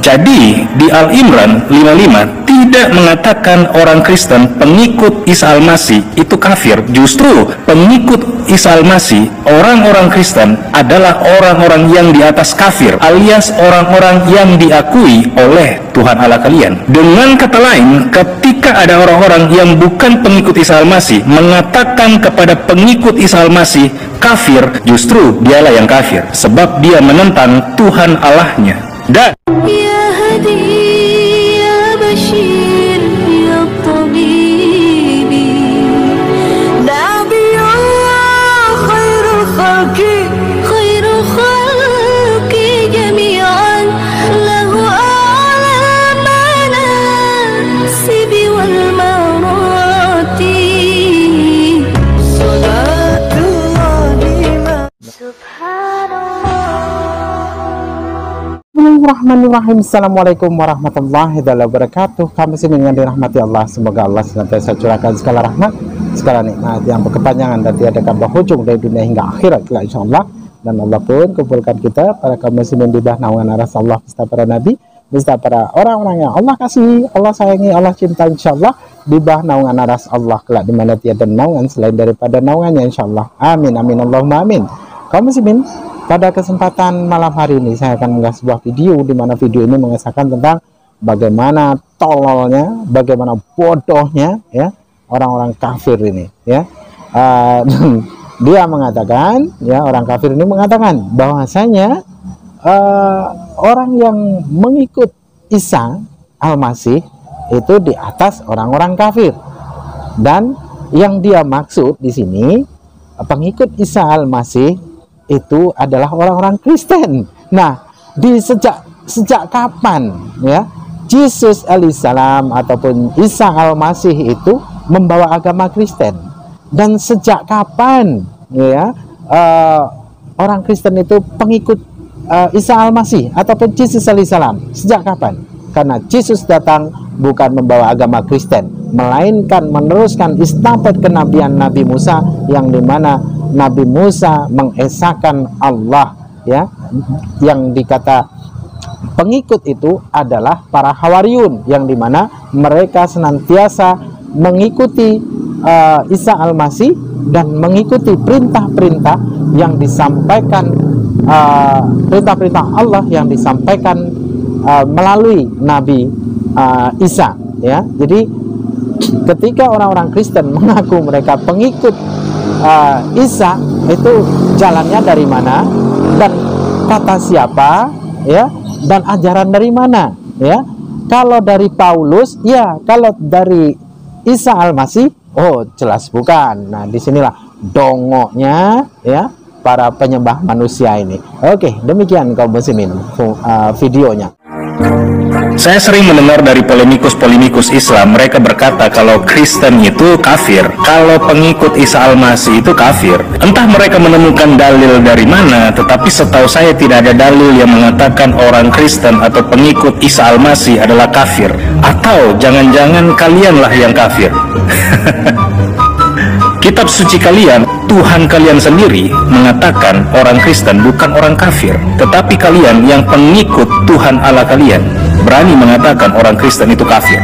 Jadi di Al-Imran 55 tidak mengatakan orang Kristen pengikut Isa Al-Masih itu kafir. Justru pengikut Isa Al-Masih, orang-orang Kristen adalah orang-orang yang di atas kafir, alias orang-orang yang diakui oleh Tuhan Allah kalian. Dengan kata lain, ketika ada orang-orang yang bukan pengikut Isa Al-Masih mengatakan kepada pengikut Isa Al-Masih kafir, justru dialah yang kafir, sebab dia menentang Tuhan Allahnya. Dan Bismillahirrahmanirrahim. Assalamualaikum warahmatullahi wabarakatuh. Kami dengan dirahmati Allah. Semoga Allah senantiasa curahkan segala rahmat, segala nikmat yang berkepanjangan dan tiada kata hujung dari dunia hingga akhirat kelak insyaallah. Dan Allah pun kumpulkan kita para kaum muslimin di bawah naungan aras Allah beserta para nabi, beserta para orang-orang yang Allah kasih, Allah sayangi, Allah cinta insyaallah, di bawah naungan aras Allah kelak di mana tiada naungan selain daripada naungannya insyaallah. Amin amin Allahumma amin. Kaum muslimin, pada kesempatan malam hari ini saya akan mengunggah sebuah video di mana video ini mengesahkan tentang bagaimana tololnya, bagaimana bodohnya ya orang-orang kafir ini ya. Dan dia mengatakan ya, orang kafir ini mengatakan bahwasanya orang yang mengikut Isa Al-Masih itu di atas orang-orang kafir, dan yang dia maksud di sini pengikut Isa Al-Masih itu adalah orang-orang Kristen. Nah, sejak kapan ya Yesus alaihissalam ataupun Isa Al-Masih itu membawa agama Kristen? Dan sejak kapan ya orang Kristen itu pengikut Isa Al-Masih ataupun Yesus alaihissalam? Sejak kapan? Karena Yesus datang bukan membawa agama Kristen, melainkan meneruskan estafet kenabian Nabi Musa, yang dimana Nabi Musa mengesahkan Allah ya, yang dikata pengikut itu adalah para Hawariyun, yang dimana mereka senantiasa mengikuti Isa Al-Masih dan mengikuti perintah-perintah yang disampaikan, perintah-perintah Allah yang disampaikan melalui Nabi Isa ya. Jadi ketika orang-orang Kristen mengaku mereka pengikut Isa, itu jalannya dari mana dan kata siapa ya, dan ajaran dari mana ya? Kalau dari Paulus ya, kalau dari Isa Al-Masih oh jelas bukan. Nah, disinilah dongoknya ya para penyembah manusia ini. Oke, demikian kaum muslimin videonya. Saya sering mendengar dari polemikus Islam, mereka berkata kalau Kristen itu kafir, kalau pengikut Isa Al-Masih itu kafir. Entah mereka menemukan dalil dari mana, tetapi setahu saya tidak ada dalil yang mengatakan orang Kristen atau pengikut Isa Al-Masih adalah kafir. Atau jangan-jangan kalianlah yang kafir. Kitab suci kalian, Tuhan kalian sendiri mengatakan orang Kristen bukan orang kafir, tetapi kalian yang pengikut Tuhan Allah kalian berani mengatakan orang Kristen itu kafir.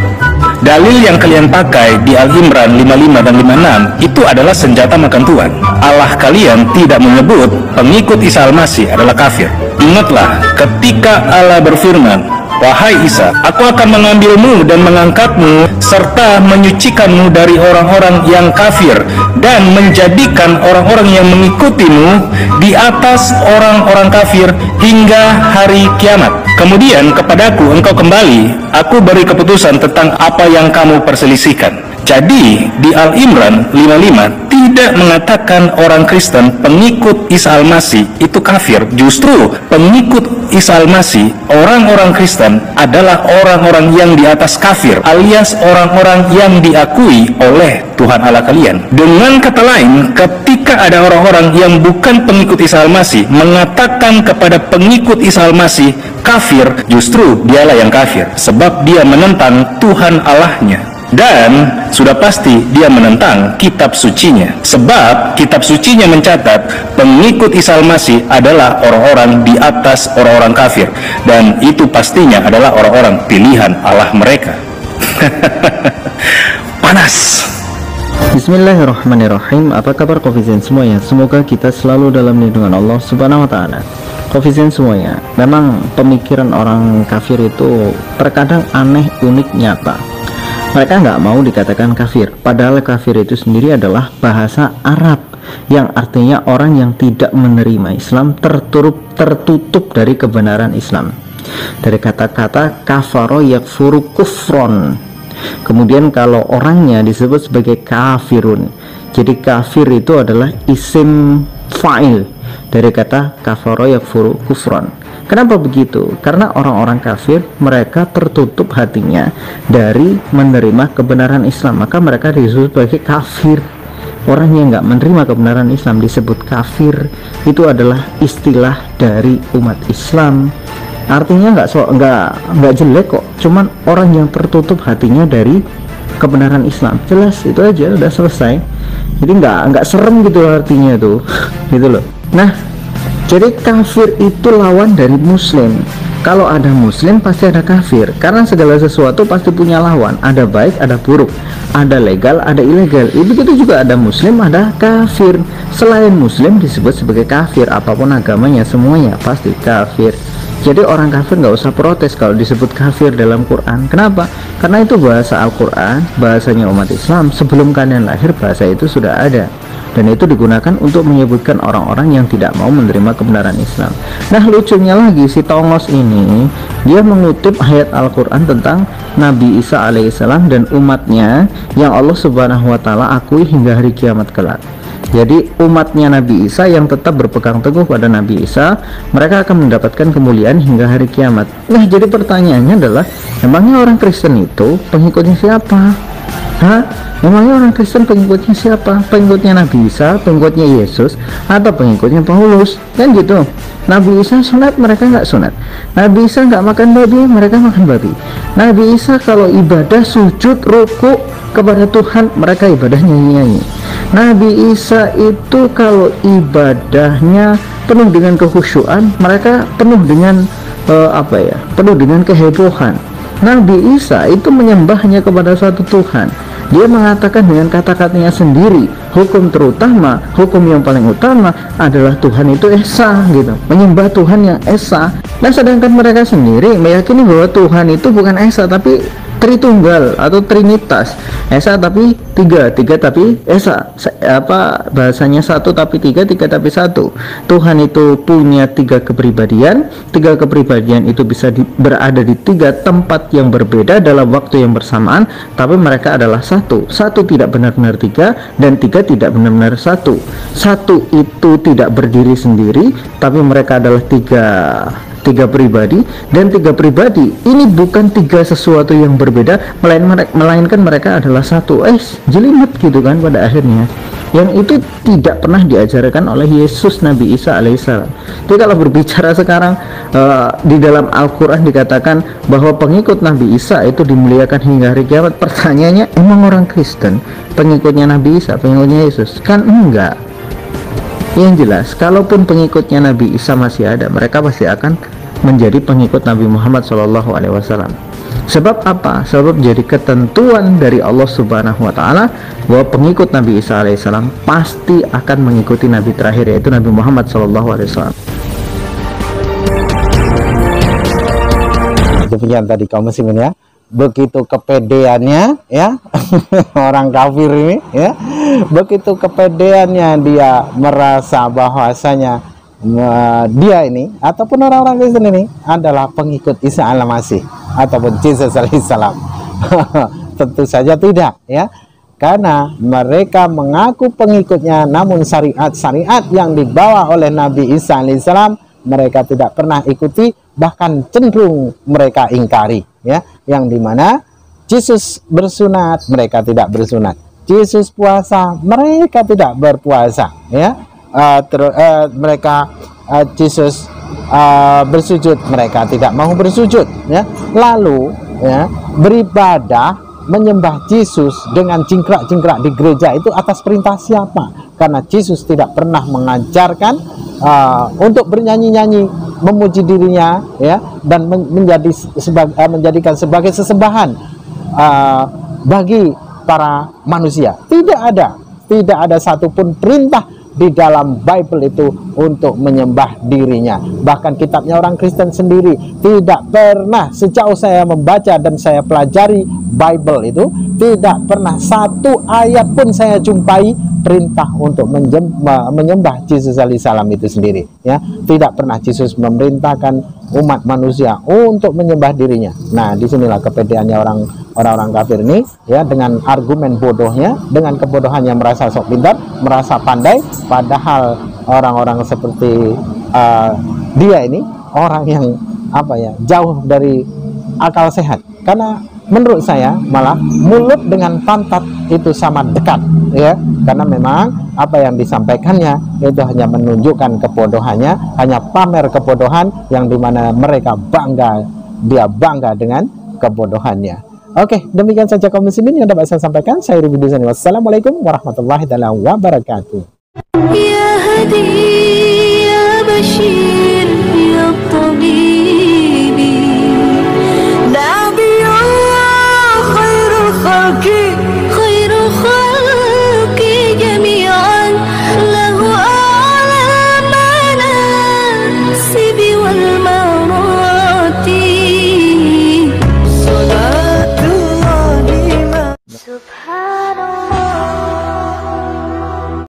Dalil yang kalian pakai di Al-Imran 55 dan 56 itu adalah senjata makan tuan. Allah kalian tidak menyebut pengikut Isa Al-Masih adalah kafir. Ingatlah ketika Allah berfirman, wahai Isa, aku akan mengambilmu dan mengangkatmu serta menyucikanmu dari orang-orang yang kafir dan menjadikan orang-orang yang mengikutimu di atas orang-orang kafir hingga hari kiamat. Kemudian kepadaku engkau kembali, aku beri keputusan tentang apa yang kamu perselisihkan. Jadi di Al-Imran 55 tidak mengatakan orang Kristen pengikut Isa Al-Masih itu kafir. Justru pengikut Isa Al-Masih, orang-orang Kristen adalah orang-orang yang di atas kafir, alias orang-orang yang diakui oleh Tuhan Allah kalian. Dengan kata lain, ketika ada orang-orang yang bukan pengikut Isa Al-Masih mengatakan kepada pengikut Isa Al-Masih kafir, justru dialah yang kafir, sebab dia menentang Tuhan Allahnya. Dan sudah pasti dia menentang kitab sucinya, sebab kitab sucinya mencatat pengikut Isa Al-Masih adalah orang-orang di atas orang-orang kafir, dan itu pastinya adalah orang-orang pilihan Allah mereka. Panas. Bismillahirrahmanirrahim. Apa kabar Kofizen semuanya? Semoga kita selalu dalam lindungan Allah Subhanahu wa taala. Kofizen semuanya, memang pemikiran orang kafir itu terkadang aneh, unik, nyata. Mereka nggak mau dikatakan kafir, padahal kafir itu sendiri adalah bahasa Arab yang artinya orang yang tidak menerima Islam, tertutup dari kebenaran Islam. Dari kata-kata kafaro yakfuru kufron. Kemudian kalau orangnya disebut sebagai kafirun. Jadi kafir itu adalah isim fa'il dari kata kafaro yakfuru kufron. Kenapa begitu? Karena orang-orang kafir mereka tertutup hatinya dari menerima kebenaran Islam, maka mereka disebut sebagai kafir. Orang yang nggak menerima kebenaran Islam disebut kafir. Itu adalah istilah dari umat Islam. Artinya nggak jelek kok, cuman orang yang tertutup hatinya dari kebenaran Islam. Jelas, itu aja, udah selesai. Jadi nggak serem gitu artinya tuh, gitu loh. Nah, jadi kafir itu lawan dari muslim. Kalau ada muslim pasti ada kafir, karena segala sesuatu pasti punya lawan. Ada baik, ada buruk, ada legal, ada ilegal. Begitu juga ada muslim, ada kafir. Selain muslim disebut sebagai kafir. Apapun agamanya, semuanya pasti kafir. Jadi orang kafir nggak usah protes kalau disebut kafir dalam Quran. Kenapa? Karena itu bahasa Al-Quran, bahasanya umat Islam. Sebelum kalian lahir bahasa itu sudah ada, dan itu digunakan untuk menyebutkan orang-orang yang tidak mau menerima kebenaran Islam. Nah, lucunya lagi, si Tongos ini dia mengutip ayat Al-Quran tentang Nabi Isa alaihissalam dan umatnya yang Allah subhanahu wa ta'ala akui hingga hari kiamat kelak. Jadi umatnya Nabi Isa yang tetap berpegang teguh pada Nabi Isa, mereka akan mendapatkan kemuliaan hingga hari kiamat. Nah, jadi pertanyaannya adalah, emangnya orang Kristen itu pengikutnya siapa? Hah? Memangnya orang Kristen pengikutnya siapa? Pengikutnya Nabi Isa, pengikutnya Yesus, atau pengikutnya Paulus? Kan gitu. Nabi Isa sunat, mereka nggak sunat. Nabi Isa nggak makan babi, mereka makan babi. Nabi Isa kalau ibadah sujud, ruku kepada Tuhan, mereka ibadah nyanyi-nyanyi. Nabi Isa itu kalau ibadahnya penuh dengan kekhusyuan, mereka penuh dengan penuh dengan kehebohan. Nabi Isa itu menyembahnya kepada satu Tuhan. Dia mengatakan dengan kata-katanya sendiri, hukum terutama, hukum yang paling utama adalah Tuhan itu Esa, gitu. Menyembah Tuhan yang Esa. Nah, sedangkan mereka sendiri meyakini bahwa Tuhan itu bukan Esa tapi Tritunggal atau Trinitas. Esa tapi tiga tapi Esa. Bahasanya satu tapi tiga tapi satu. Tuhan itu punya tiga kepribadian itu bisa berada di tiga tempat yang berbeda dalam waktu yang bersamaan, tapi mereka adalah satu tidak benar-benar tiga, dan tiga tidak benar-benar satu itu tidak berdiri sendiri, tapi mereka adalah tiga pribadi, dan tiga pribadi ini bukan tiga sesuatu yang berbeda, melainkan mereka adalah satu. Jelimet gitu kan pada akhirnya, yang itu tidak pernah diajarkan oleh Yesus Nabi Isa alaihissalam. Jadi kalau berbicara sekarang di dalam Al-Quran dikatakan bahwa pengikut Nabi Isa itu dimuliakan hingga hari kiamat, pertanyaannya, emang orang Kristen pengikutnya Nabi Isa, pengikutnya Yesus? Kan enggak. Yang jelas, kalaupun pengikutnya Nabi Isa masih ada, mereka pasti akan menjadi pengikut Nabi Muhammad SAW. Sebab apa? Sebab jadi ketentuan dari Allah Subhanahu wa ta'ala bahwa pengikut Nabi Isa alaihissalam pasti akan mengikuti Nabi terakhir, yaitu Nabi Muhammad SAW. Demikian tadi kaum muslimin ya, begitu kepedeannya ya orang kafir ini ya, begitu kepedeannya dia merasa bahwasanya dia ini ataupun orang-orang Kristen ini adalah pengikut Isa Al-Masih ataupun Yesus alaihissalam. Tentu saja tidak ya, karena mereka mengaku pengikutnya, namun syariat yang dibawa oleh Nabi Isa alaihissalam mereka tidak pernah ikuti, bahkan cenderung mereka ingkari ya, yang dimana Yesus bersunat, mereka tidak bersunat. Yesus puasa, mereka tidak berpuasa ya. Mereka Yesus bersujud, mereka tidak mau bersujud ya. Lalu ya, beribadah menyembah Yesus dengan cingkrak-cingkrak di gereja itu atas perintah siapa? Karena Yesus tidak pernah mengajarkan untuk bernyanyi-nyanyi memuji dirinya, ya, dan menjadikan sebagai sesembahan bagi para manusia. Tidak ada satupun perintah di dalam Bible itu untuk menyembah dirinya. Bahkan kitabnya orang Kristen sendiri tidak pernah, sejauh saya membaca dan saya pelajari Bible itu, tidak pernah satu ayat pun saya jumpai perintah untuk menyembah Yesus alaihissalam itu sendiri, ya. Tidak pernah Yesus memerintahkan umat manusia untuk menyembah dirinya. Nah, disinilah kepedeannya orang-orang kafir ini, ya, dengan argumen bodohnya, dengan kebodohannya merasa sok pintar, merasa pandai, padahal orang-orang seperti dia ini orang yang jauh dari akal sehat. Karena menurut saya malah mulut dengan pantat itu sama dekat, ya, karena memang apa yang disampaikannya itu hanya menunjukkan kebodohannya, hanya pamer kebodohan yang dimana mereka bangga dengan kebodohannya. Oke, demikian saja kaum muslimin yang dapat saya sampaikan. Saya Rudi Dusani. Wassalamualaikum warahmatullahi wabarakatuh.